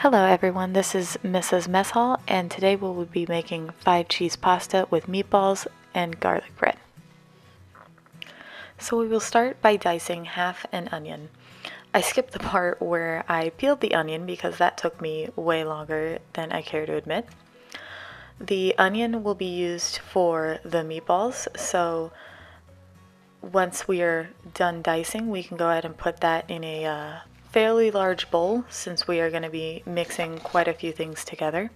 Hello everyone, this is Mrs. Mess Hall, and today we will be making 5-cheese pasta with meatballs and garlic bread. So we will start by dicing half an onion. I skipped the part where I peeled the onion because that took me way longer than I care to admit. The onion will be used for the meatballs, so once we are done dicing, we can go ahead and put that in a fairly large bowl since we are going to be mixing quite a few things together.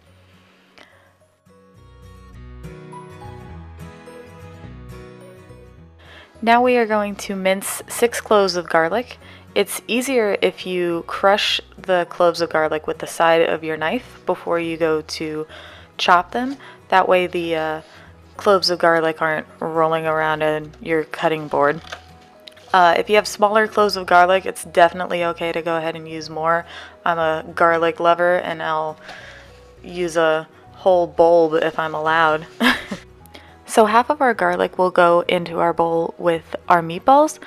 Now we are going to mince 6 cloves of garlic. It's easier if you crush the cloves of garlic with the side of your knife before you go to chop them. That way the cloves of garlic aren't rolling around in your cutting board. If you have smaller cloves of garlic, it's definitely okay to go ahead and use more. I'm a garlic lover and I'll use a whole bulb if I'm allowed. So half of our garlic will go into our bowl with our meatballs,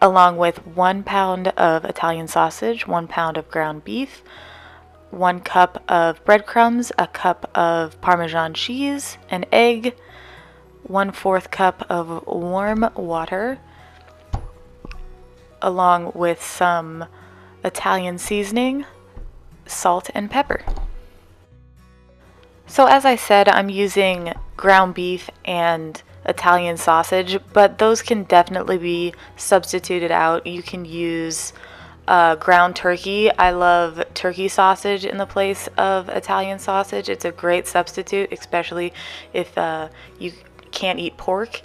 along with 1 pound of Italian sausage, 1 pound of ground beef, 1 cup of breadcrumbs, a cup of Parmesan cheese, an egg, 1/4 cup of warm water, along with some Italian seasoning, salt, and pepper. So as I said, I'm using ground beef and Italian sausage, but those can definitely be substituted out. You can use ground turkey. I love turkey sausage in the place of Italian sausage. It's a great substitute, especially if you can't eat pork.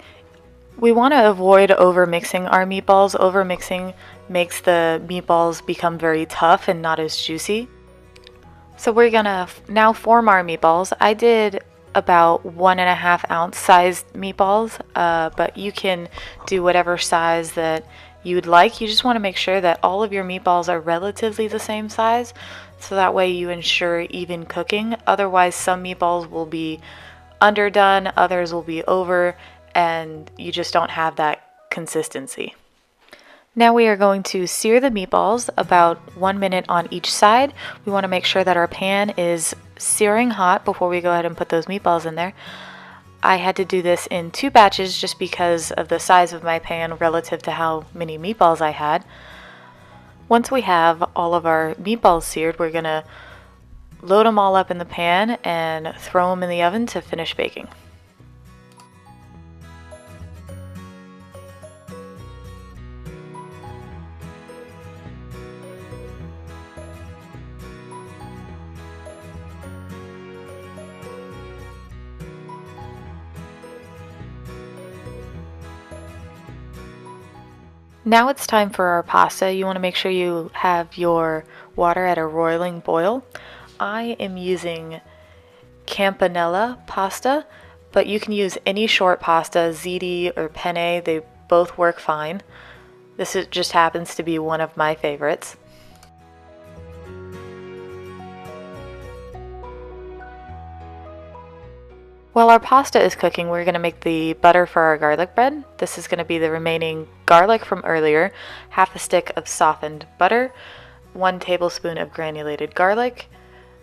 We want to avoid over-mixing our meatballs. Over-mixing makes the meatballs become very tough and not as juicy. So we're gonna now form our meatballs. I did about 1.5 ounce sized meatballs, but you can do whatever size that you would like. You just want to make sure that all of your meatballs are relatively the same size, so that way you ensure even cooking. Otherwise, some meatballs will be underdone, others will be over, and you just don't have that consistency. Now we are going to sear the meatballs about 1 minute on each side. We want to make sure that our pan is searing hot before we go ahead and put those meatballs in there. I had to do this in 2 batches just because of the size of my pan relative to how many meatballs I had. Once we have all of our meatballs seared, we're going to load them all up in the pan and throw them in the oven to finish baking. Now it's time for our pasta. You want to make sure you have your water at a roiling boil. I am using campanella pasta, but you can use any short pasta, ziti or penne. They both work fine. This just happens to be one of my favorites. While our pasta is cooking, we're going to make the butter for our garlic bread. This is going to be the remaining garlic from earlier, half a stick of softened butter, 1 tablespoon of granulated garlic,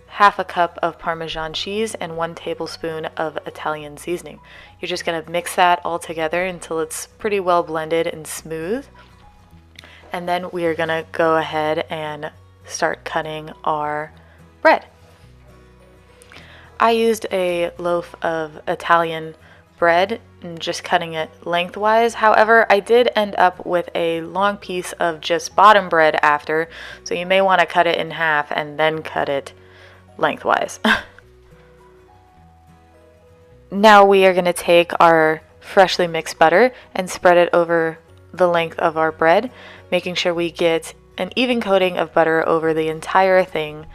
half a cup of Parmesan cheese, and 1 tablespoon of Italian seasoning. You're just going to mix that all together until it's pretty well blended and smooth. And then we are going to go ahead and start cutting our bread. I used a loaf of Italian bread and just cutting it lengthwise. However, I did end up with a long piece of just bottom bread after, so you may want to cut it in half and then cut it lengthwise. Now we are going to take our freshly mixed butter and spread it over the length of our bread, making sure we get an even coating of butter over the entire thing.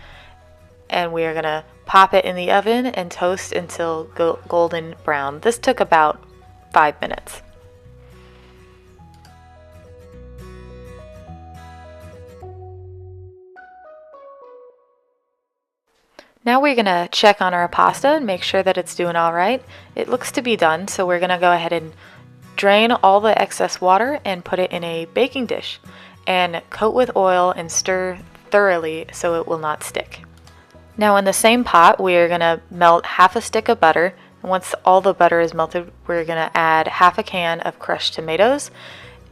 And we are going to pop it in the oven and toast until golden brown. This took about 5 minutes. Now we're going to check on our pasta and make sure that it's doing all right. It looks to be done, so we're going to go ahead and drain all the excess water and put it in a baking dish and coat with oil and stir thoroughly so it will not stick. Now in the same pot, we are going to melt half a stick of butter. And once all the butter is melted, we're going to add half a can of crushed tomatoes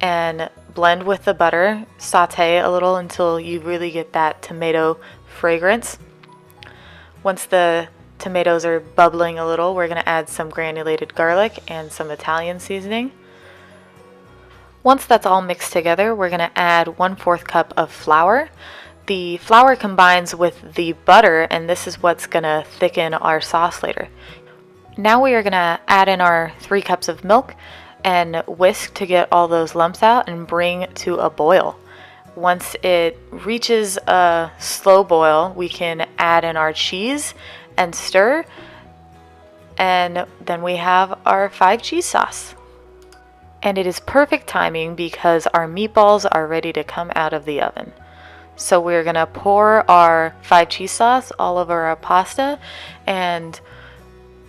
and blend with the butter. Saute a little until you really get that tomato fragrance. Once the tomatoes are bubbling a little, we're going to add some granulated garlic and some Italian seasoning. Once that's all mixed together, we're going to add 1/4 cup of flour. The flour combines with the butter, and this is what's going to thicken our sauce later. Now we are going to add in our 3 cups of milk and whisk to get all those lumps out and bring to a boil. Once it reaches a slow boil, we can add in our cheese and stir, and then we have our 5 cheese sauce. And it is perfect timing because our meatballs are ready to come out of the oven. So we're gonna pour our 5 cheese sauce all over our pasta and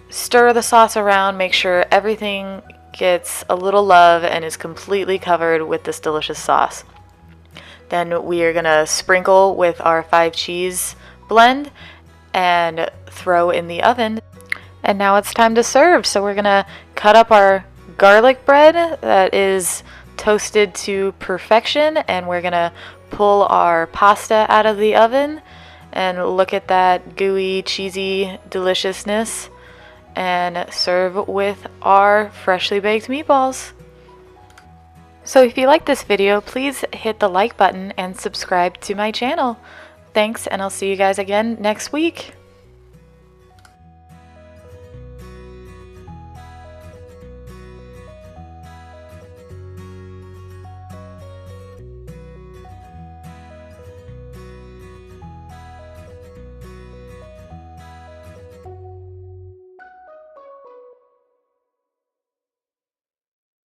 stir the sauce around, make sure everything gets a little love and is completely covered with this delicious sauce. Then we are gonna sprinkle with our 5 cheese blend and throw in the oven. And now it's time to serve. So we're gonna cut up our garlic bread that is toasted to perfection, and we're gonna pull our pasta out of the oven and look at that gooey, cheesy deliciousness and serve with our freshly baked meatballs. So if you like this video, please hit the like button and subscribe to my channel. Thanks, and I'll see you guys again next week.